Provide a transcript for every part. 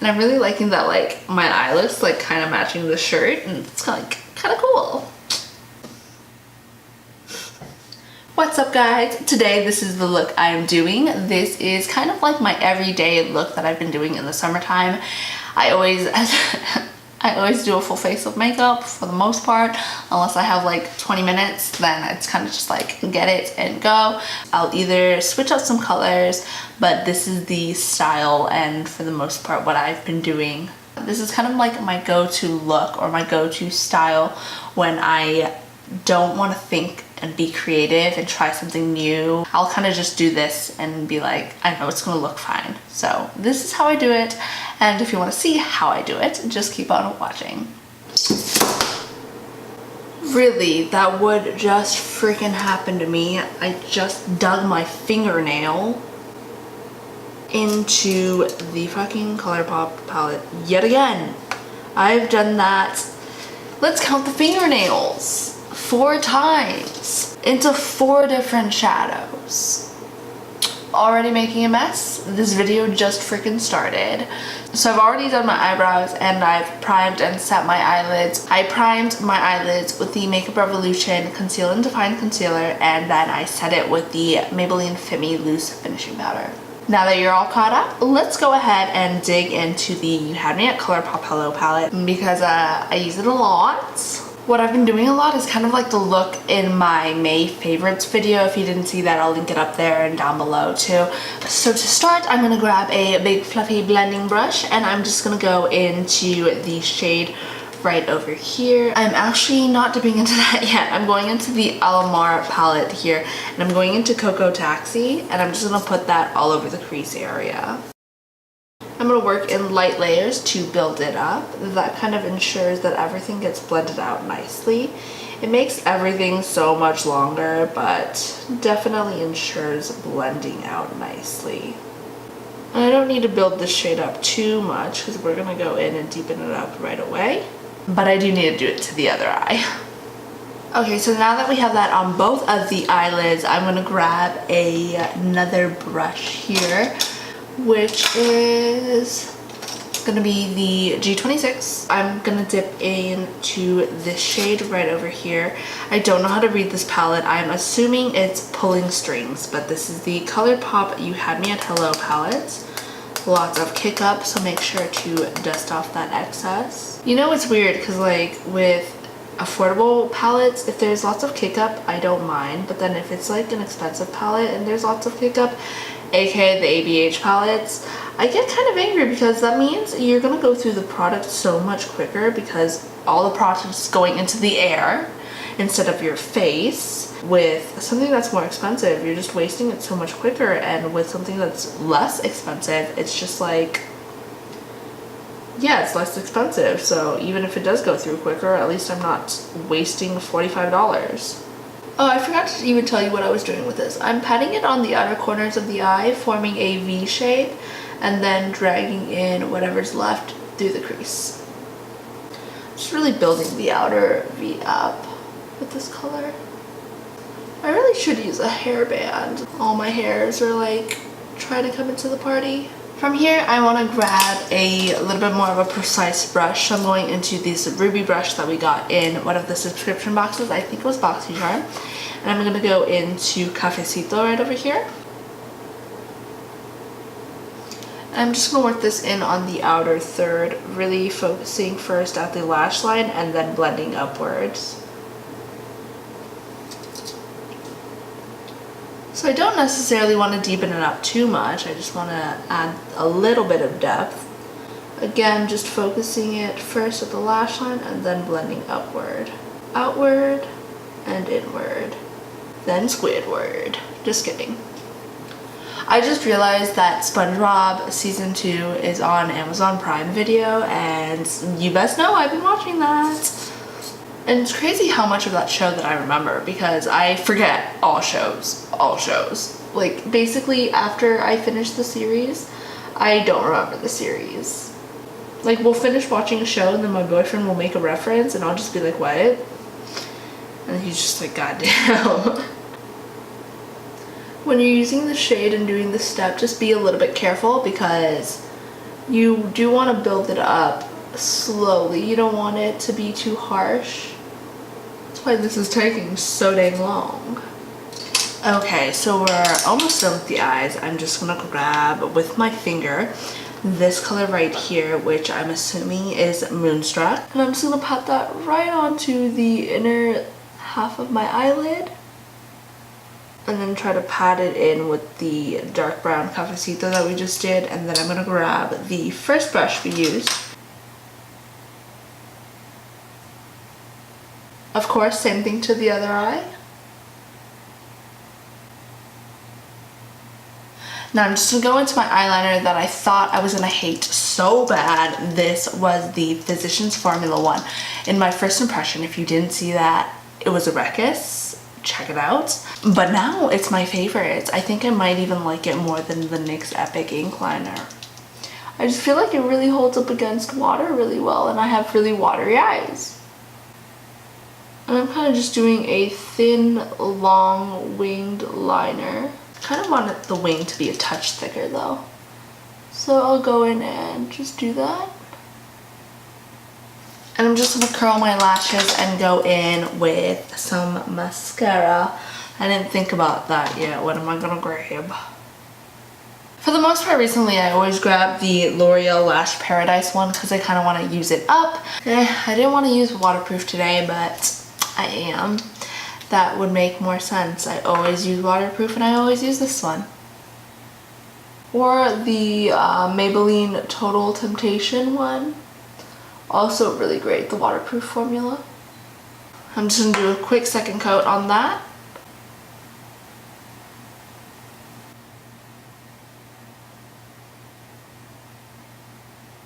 And I'm really liking that like my eyelid's like kind of matching the shirt, and it's kind of cool. What's up guys? Today this is the look I'm doing. This is kind of like my everyday look that I've been doing in the summertime. I always do a full face of makeup for the most part, unless I have like 20 minutes, then it's kind of just like get it and go. I'll either switch out some colors, but this is the style and for the most part what I've been doing. This is kind of like my go-to look or my go-to style when I don't want to think and be creative and try something new. I'll kind of just do this and be like, I know it's gonna look fine. So this is how I do it, and if you want to see how I do it, just keep on watching. Really, that would just freaking happen to me. I just dug my fingernail into the fucking Colourpop palette yet again. I've done that. Let's count the fingernails. 4 times into 4 different shadows. Already making a mess. This video just freaking started. So I've already done my eyebrows and I've primed and set my eyelids. I primed my eyelids with the Makeup Revolution Conceal and Define Concealer, and then I set it with the Maybelline Fit Me Loose Finishing Powder. Now that you're all caught up, let's go ahead and dig into the You Had Me at Colourpop Hello palette because I use it a lot. What I've been doing a lot is kind of like the look in my May favorites video. If you didn't see that, I'll link it up there and down below too. So to start, I'm going to grab a big fluffy blending brush and I'm just going to go into the shade right over here. I'm actually not dipping into that yet. I'm going into the Alamar palette here and I'm going into Cocoa Taxi, and I'm just going to put that all over the crease area. I'm going to work in light layers to build it up. That kind of ensures that everything gets blended out nicely. It makes everything so much longer, but definitely ensures blending out nicely. And I don't need to build this shade up too much because we're going to go in and deepen it up right away. But I do need to do it to the other eye. Okay, so now that we have that on both of the eyelids, I'm going to grab another brush here, which is gonna be the G26. I'm gonna dip into this shade right over here. I don't know how to read this palette. I'm assuming it's Pulling Strings, but this is the Colourpop You Had Me at Hello palette. Lots of kick up, so make sure to dust off that excess. You know, it's weird because like with affordable palettes, if there's lots of kick up, I don't mind, but then if it's like an expensive palette and there's lots of kick up, aka the ABH palettes, I get kind of angry because that means you're gonna go through the product so much quicker because all the product is going into the air instead of your face. With something that's more expensive, you're just wasting it so much quicker, and with something that's less expensive, it's just like, yeah, it's less expensive, so even if it does go through quicker, at least I'm not wasting $45. Oh, I forgot to even tell you what I was doing with this. I'm patting it on the outer corners of the eye, forming a V shape, and then dragging in whatever's left through the crease. Just really building the outer V up with this color. I really should use a hairband. All my hairs are like trying to come into the party. From here, I want to grab a little bit more of a precise brush. So I'm going into this ruby brush that we got in one of the subscription boxes. I think it was BoxyCharm. And I'm going to go into Cafecito right over here. I'm just going to work this in on the outer third, really focusing first at the lash line and then blending upwards. So I don't necessarily want to deepen it up too much, I just want to add a little bit of depth. Again, just focusing it first at the lash line and then blending upward. Outward and inward. Then Squidward. Just kidding. I just realized that SpongeBob Season 2 is on Amazon Prime Video, and you best know I've been watching that. And it's crazy how much of that show that I remember because I forget all shows. Like basically after I finish the series, I don't remember the series. Like we'll finish watching a show and then my boyfriend will make a reference and I'll just be like, what? And he's just like, God damn. When you're using the shade and doing this step, just be a little bit careful because You do want to build it up slowly. You don't want it to be too harsh. That's why this is taking so dang long. Okay, so we're almost done with the eyes. I'm just gonna grab with my finger this color right here, which I'm assuming is Moonstruck. And I'm just gonna pat that right onto the inner half of my eyelid. And then try to pat it in with the dark brown cafecito that we just did. And then I'm gonna grab the first brush we used. Of course, same thing to the other eye. Now I'm just gonna go into my eyeliner that I thought I was gonna hate so bad. This was the Physicians Formula one. In my first impression, if you didn't see that, it was a ruckus. Check it out. But now it's my favorite. I think I might even like it more than the NYX Epic Ink Liner. I just feel like it really holds up against water really well, and I have really watery eyes. And I'm kind of just doing a thin, long winged liner. Kind of want the wing to be a touch thicker though. So I'll go in and just do that. And I'm just gonna curl my lashes and go in with some mascara. I didn't think about that yet. What am I gonna grab? For the most part recently, I always grab the L'Oreal Lash Paradise one because I kind of want to use it up. I didn't want to use waterproof today, but I am. That would make more sense. I always use waterproof and I always use this one. Or the Maybelline Total Temptation one. Also really great, the waterproof formula. I'm just gonna do a quick second coat on that.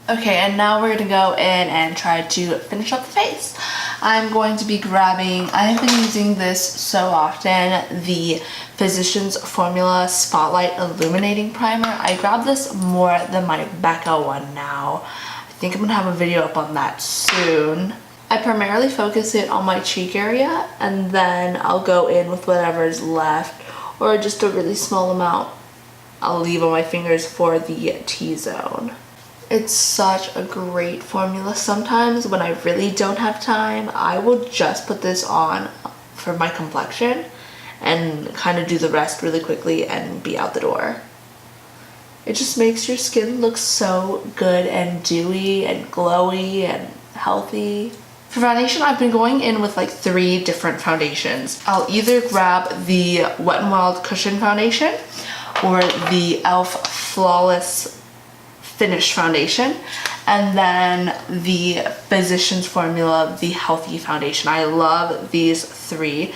Okay, and now we're gonna go in and try to finish up the face. I'm going to be grabbing, I have been using this so often, the Physicians Formula Spotlight Illuminating Primer. I grabbed this more than my BECCA one now. I think I'm gonna have a video up on that soon. I primarily focus it on my cheek area, and then I'll go in with whatever's left, or just a really small amount I'll leave on my fingers for the T-zone. It's such a great formula. Sometimes when I really don't have time, I will just put this on for my complexion and kind of do the rest really quickly and be out the door. It just makes your skin look so good and dewy and glowy and healthy. For foundation, I've been going in with like 3 different foundations. I'll either grab the Wet n Wild Cushion Foundation or the e.l.f. Flawless Finish Foundation, and then the Physicians Formula, the Healthy Foundation. I love these 3.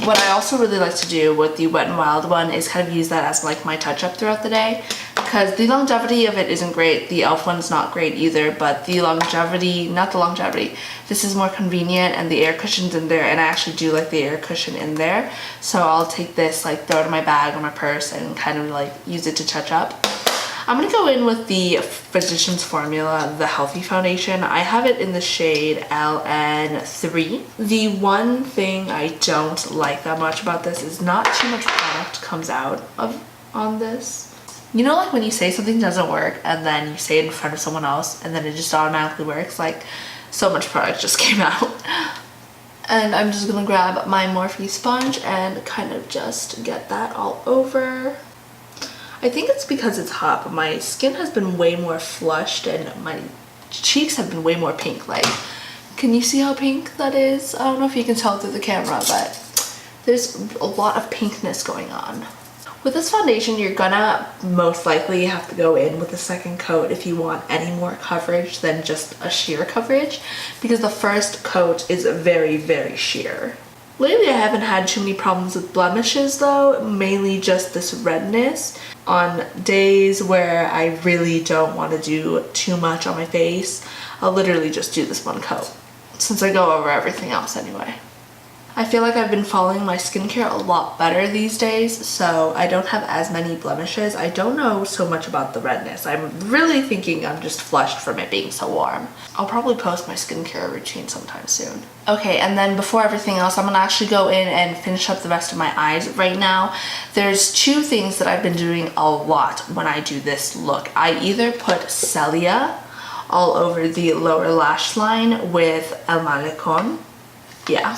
What I also really like to do with the Wet n Wild one is kind of use that as like my touch-up throughout the day, because the longevity of it isn't great. The e.l.f. one's not great either, but the longevity, not the longevity, this is more convenient, and the air cushion's in there, and I actually do like the air cushion in there. So I'll take this, like throw it in my bag or my purse and kind of like use it to touch up. I'm going to go in with the Physicians Formula, the Healthy Foundation. I have it in the shade LN3. The one thing I don't like that much about this is not too much product comes out on this. You know, like when you say something doesn't work and then you say it in front of someone else and then it just automatically works? Like, so much product just came out. And I'm just going to grab my Morphe sponge and kind of just get that all over. I think it's because it's hot, but my skin has been way more flushed and my cheeks have been way more pink. Like, can you see how pink that is? I don't know if you can tell through the camera, but there's a lot of pinkness going on. With this foundation, you're gonna most likely have to go in with a second coat if you want any more coverage than just a sheer coverage, because the first coat is very, very sheer. Lately, I haven't had too many problems with blemishes though, mainly just this redness. On days where I really don't want to do too much on my face, I'll literally just do this one coat, since I go over everything else anyway. I feel like I've been following my skincare a lot better these days, so I don't have as many blemishes. I don't know so much about the redness. I'm really thinking I'm just flushed from it being so warm. I'll probably post my skincare routine sometime soon. Okay, and then before everything else, I'm gonna actually go in and finish up the rest of my eyes right now. There's two things that I've been doing a lot when I do this look. I either put Celia all over the lower lash line with Illuminating, yeah,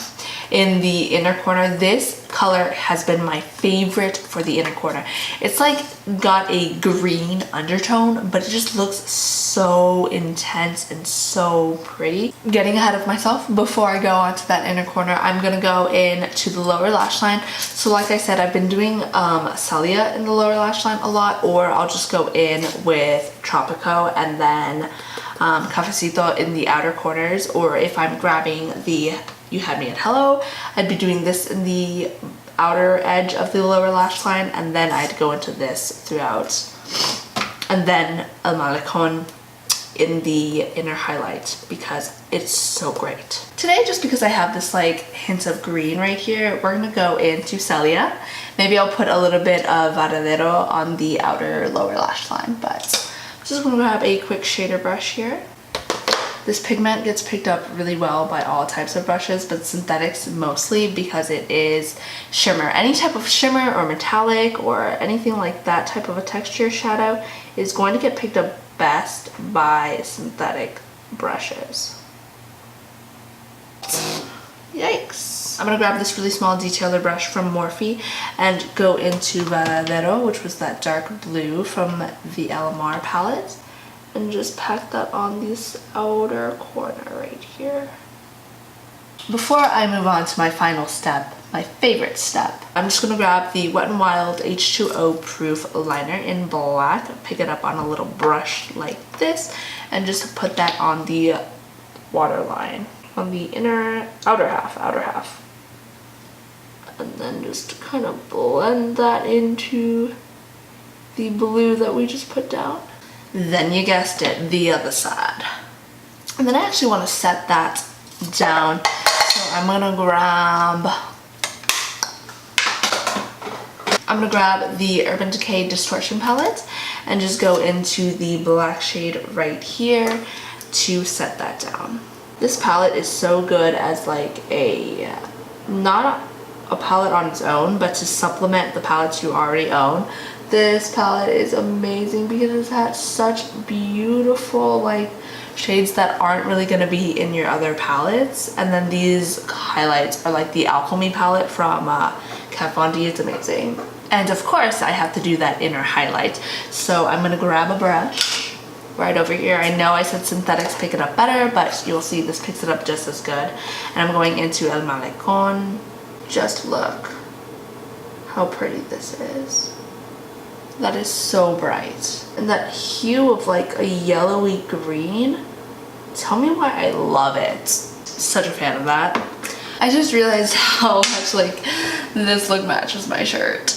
in the inner corner. This color has been my favorite for the inner corner. It's like got a green undertone, but it just looks so intense and so pretty. Getting ahead of myself, before I go on to that inner corner, I'm gonna go in to the lower lash line. So like I said, I've been doing Celia in the lower lash line a lot, or I'll just go in with Tropico and then Cafecito in the outer corners, or if I'm grabbing the You Had Me at Hello, I'd be doing this in the outer edge of the lower lash line, and then I'd go into this throughout, and then El Malecon in the inner highlight because it's so great. Today, just because I have this like hint of green right here, we're gonna go into Celia. Maybe I'll put a little bit of Varadero on the outer lower lash line, but I'm just gonna grab a quick shader brush here. This pigment gets picked up really well by all types of brushes, but synthetics mostly because it is shimmer. Any type of shimmer or metallic or anything like that type of a texture shadow is going to get picked up best by synthetic brushes. Yikes. I'm gonna grab this really small detailer brush from Morphe and go into Varadero, which was that dark blue from the Alamar palette, and just pack that on this outer corner right here. Before I move on to my final step, my favorite step, I'm just gonna grab the Wet n Wild H2O proof liner in black, pick it up on a little brush like this, and just put that on the waterline, on the outer half. And then just kind of blend that into the blue that we just put down. Then you guessed it, the other side. And then I actually want to set that down. So I'm gonna grab the Urban Decay Distortion palette and just go into the black shade right here to set that down. This palette is so good as like not a palette on its own, but to supplement the palettes you already own. This palette is amazing because it has such beautiful like shades that aren't really going to be in your other palettes. And then these highlights are like the Alchemy palette from Kat Von D. It's amazing. And of course I have to do that inner highlight. So I'm going to grab a brush right over here. I know I said synthetics pick it up better, but you'll see this picks it up just as good. And I'm going into El Malecon. Just look how pretty this is. That is so bright. And that hue of like a yellowy green. Tell me why I love it. Such a fan of that. I just realized how much like this look matches my shirt.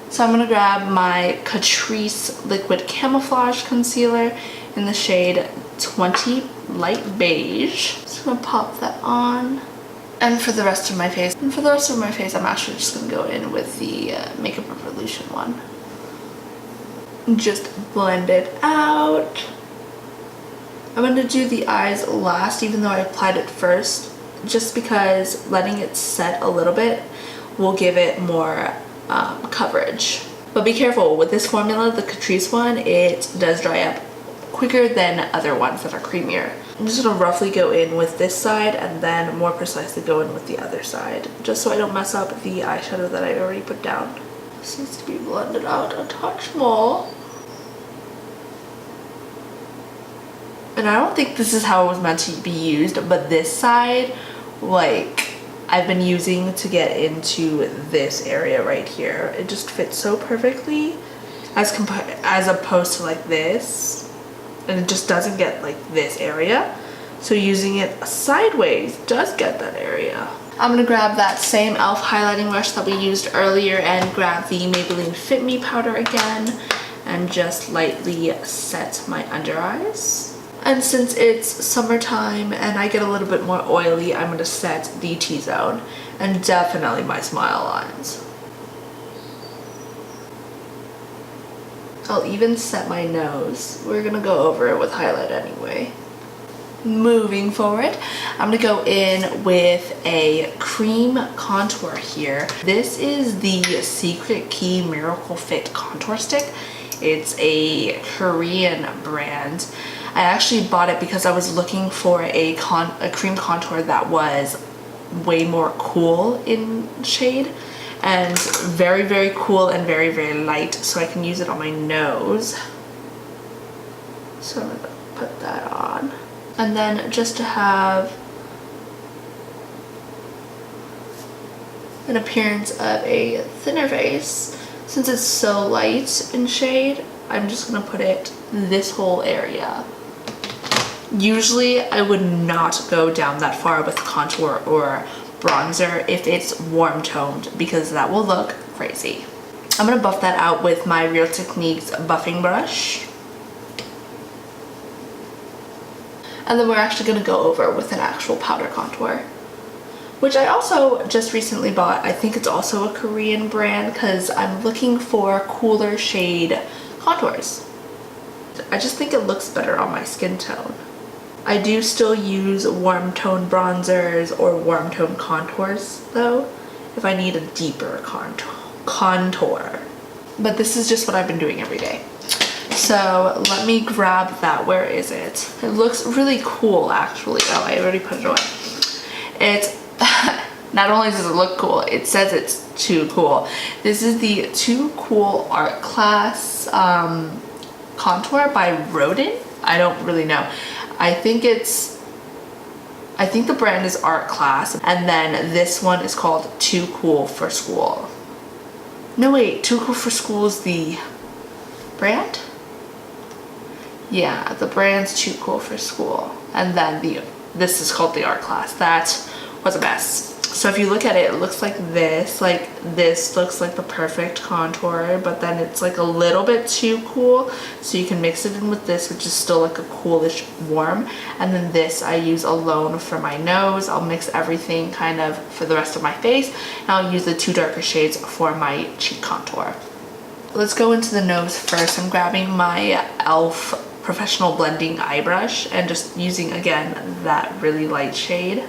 So I'm gonna grab my Catrice Liquid Camouflage Concealer in the shade 20 Light Beige. Just gonna pop that on. And for the rest of my face, I'm actually just gonna go in with the Makeup Revolution one. Just blend it out. I'm going to do the eyes last, even though I applied it first, just because letting it set a little bit will give it more coverage. But be careful with this formula, the Catrice one, it does dry up quicker than other ones that are creamier. I'm just going to roughly go in with this side and then more precisely go in with the other side, just so I don't mess up the eyeshadow that I already put down. This needs to be blended out a touch more. And I don't think this is how it was meant to be used, but this side, like, I've been using to get into this area right here. It just fits so perfectly as opposed to like this, and it just doesn't get like this area. So using it sideways does get that area. I'm gonna grab that same e.l.f. highlighting brush that we used earlier and grab the Maybelline Fit Me powder again and just lightly set my under eyes. And since it's summertime and I get a little bit more oily, I'm gonna set the T-zone and definitely my smile lines. I'll even set my nose. We're gonna go over it with highlight anyway. Moving forward, I'm gonna go in with a cream contour here. This is the Secret Key Miracle Fit Contour Stick. It's a Korean brand. I actually bought it because I was looking for a cream contour that was way more cool in shade and very, very cool and very, very light, so I can use it on my nose. So I'm gonna put that on. And then just to have an appearance of a thinner face, since it's so light in shade, I'm just gonna put it this whole area. Usually I would not go down that far with contour or bronzer if it's warm toned, because that will look crazy. I'm gonna buff that out with my Real Techniques buffing brush. And then we're actually gonna go over with an actual powder contour, which I also just recently bought. I think it's also a Korean brand because I'm looking for cooler shade contours. I just think it looks better on my skin tone. I do still use warm tone bronzers or warm tone contours though, if I need a deeper contour. But this is just what I've been doing every day. So let me grab that. Where is it? It looks really cool actually. Oh, I already put it away. It's not only does it look cool, it says it's too cool. This is the Too Cool Art Class contour by Rodin. I don't really know. I think the brand is Art Class, and then this one is called Too Cool for School. No wait, Too Cool for School is the brand? Yeah, the brand's Too Cool for School. And then this is called the Art Class. That was a mess. So if you look at it, it looks like this. Like this looks like the perfect contour, but then it's like a little bit too cool. So you can mix it in with this, which is still like a coolish warm. And then this I use alone for my nose. I'll mix everything kind of for the rest of my face. And I'll use the two darker shades for my cheek contour. Let's go into the nose first. I'm grabbing my e.l.f. Professional Blending Eye Brush and just using, again, that really light shade.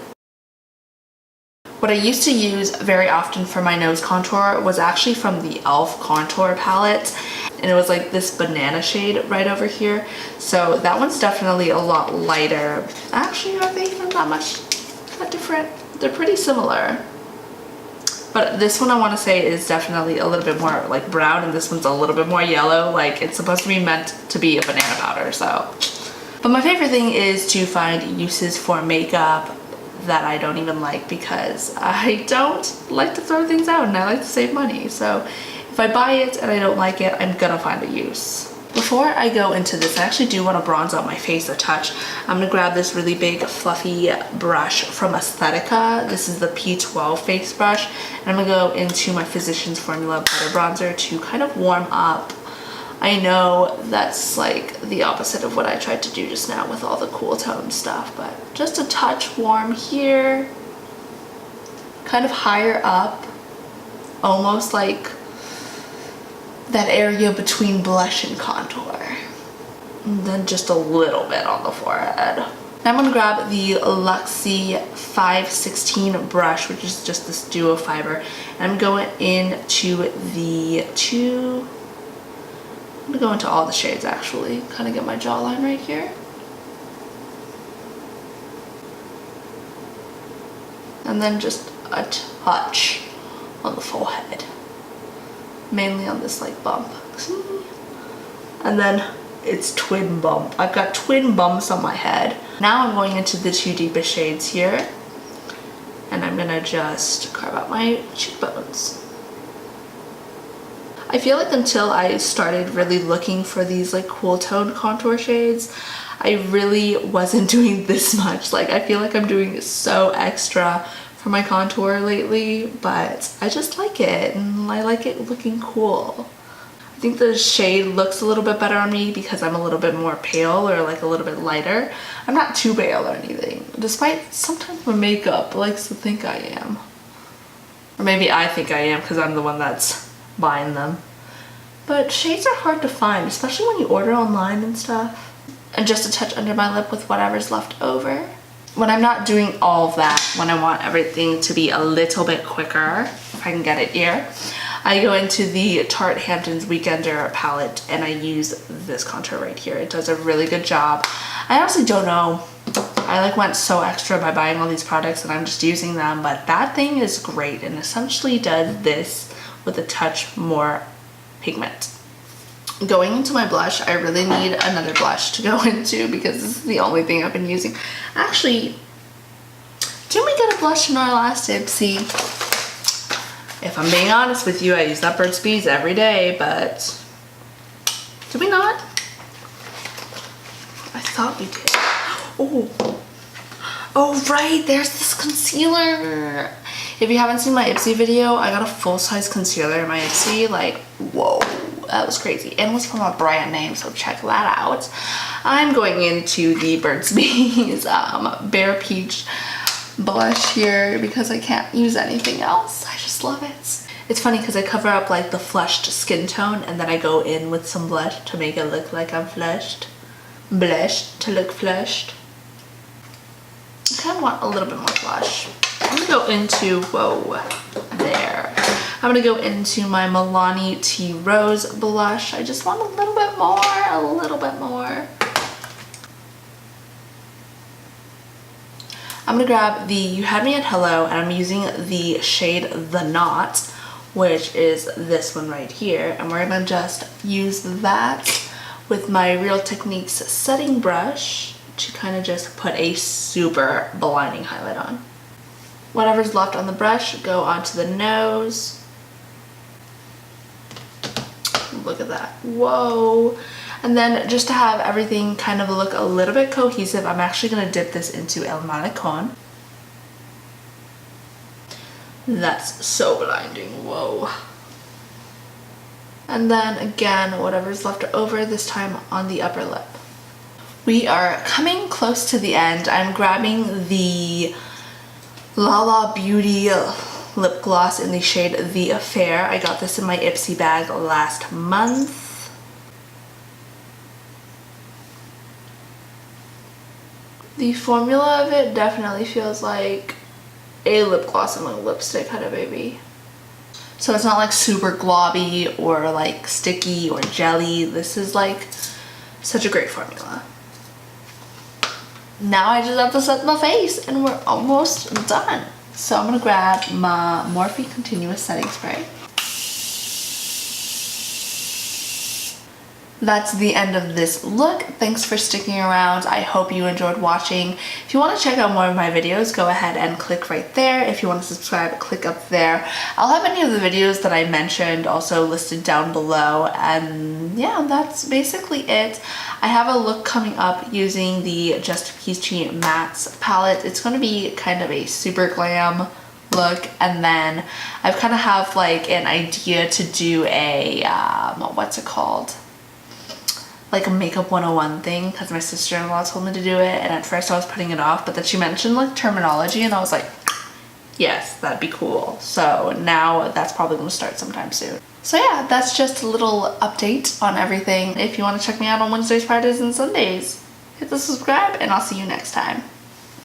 What I used to use very often for my nose contour was actually from the e.l.f. contour palette, and it was like this banana shade right over here. So that one's definitely a lot lighter. Actually, are they even that different? They're pretty similar. But this one I want to say is definitely a little bit more like brown, and this one's a little bit more yellow. Like it's supposed to be meant to be a banana powder, so. But my favorite thing is to find uses for makeup that I don't even like, because I don't like to throw things out and I like to save money. So if I buy it and I don't like it, I'm gonna find a use. Before I go into this, I actually do want to bronze out my face a touch. I'm going to grab this really big fluffy brush from Aesthetica. This is the P12 face brush. And I'm going to go into my Physicians Formula Butter Bronzer to kind of warm up. I know that's like the opposite of what I tried to do just now with all the cool tone stuff, but just a touch warm here. Kind of higher up, almost like that area between blush and contour, and then just a little bit on the forehead. Now I'm going to grab the Luxie 516 brush, which is just this duo fiber, and I'm going into I'm going to go into all the shades actually, kind of get my jawline right here. And then just a touch on the forehead. Mainly on this like bump. And then it's twin bump. I've got twin bumps on my head. Now I'm going into the two deepest shades here, and I'm gonna just carve out my cheekbones. I feel like until I started really looking for these like cool tone contour shades, I really wasn't doing this much. Like I feel like I'm doing so extra for my contour lately, but I just like it, and I like it looking cool. I think the shade looks a little bit better on me because I'm a little bit more pale or like a little bit lighter. I'm not too pale or anything, despite sometimes my makeup likes to think I am. Or maybe I think I am because I'm the one that's buying them. But shades are hard to find, especially when you order online and stuff. And just a touch under my lip with whatever's left over. When I'm not doing all of that, when I want everything to be a little bit quicker, if I can get it here, I go into the Tarte Hamptons Weekender palette and I use this contour right here. It does a really good job. I honestly don't know. I like went so extra by buying all these products and I'm just using them, but that thing is great and essentially does this with a touch more pigment. Going into my blush, I really need another blush to go into because this is the only thing I've been using. Actually, didn't we get a blush in our last IPSY? If I'm being honest with you, I use that Burt's Bees every day, but did we not? I thought we did. Oh right, there's this concealer. If you haven't seen my IPSY video, I got a full-size concealer in my IPSY. Like, whoa, that was crazy. And it was from a brand name, so check that out. I'm going into the Burt's Bees Bare Peach blush here because I can't use anything else. I just love it. It's funny because I cover up like the flushed skin tone and then I go in with some blush to make it look like I'm flushed. Blushed to look flushed. I kind of want a little bit more blush. I'm gonna go into, whoa, there. I'm gonna go into my Milani Tea Rose blush. I just want a little bit more, a little bit more. I'm gonna grab the You Had Me at Hello and I'm using the shade The Knot, which is this one right here. And we're gonna just use that with my Real Techniques setting brush to kind of just put a super blinding highlight on. Whatever's left on the brush, go onto the nose. Look at that, whoa. And then just to have everything kind of look a little bit cohesive, I'm actually gonna dip this into El Malecon. That's so blinding, whoa. And then again, whatever's left over, this time on the upper lip. We are coming close to the end. I'm grabbing the Lala Beauty lip gloss in the shade The Affair. I got this in my IPSY bag last month. The formula of it definitely feels like a lip gloss and a lipstick kind of baby. So it's not like super globby or like sticky or jelly. This is like such a great formula. Now I just have to set my face and we're almost done. So I'm gonna grab my Morphe Continuous Setting Spray. That's the end of this look. Thanks for sticking around. I hope you enjoyed watching. If you want to check out more of my videos, go ahead and click right there. If you want to subscribe, click up there. I'll have any of the videos that I mentioned also listed down below. And yeah, that's basically it. I have a look coming up using the Just Peachy Mattes palette. It's going to be kind of a super glam look, and then I kind of have like an idea to do a what's it called, like a makeup 101 thing, because my sister-in-law told me to do it, and at first I was putting it off, but then she mentioned like terminology and I was like, yes, that'd be cool. So now that's probably going to start sometime soon. So yeah, that's just a little update on everything. If you want to check me out on Wednesdays, Fridays, and Sundays, hit the subscribe and I'll see you next time.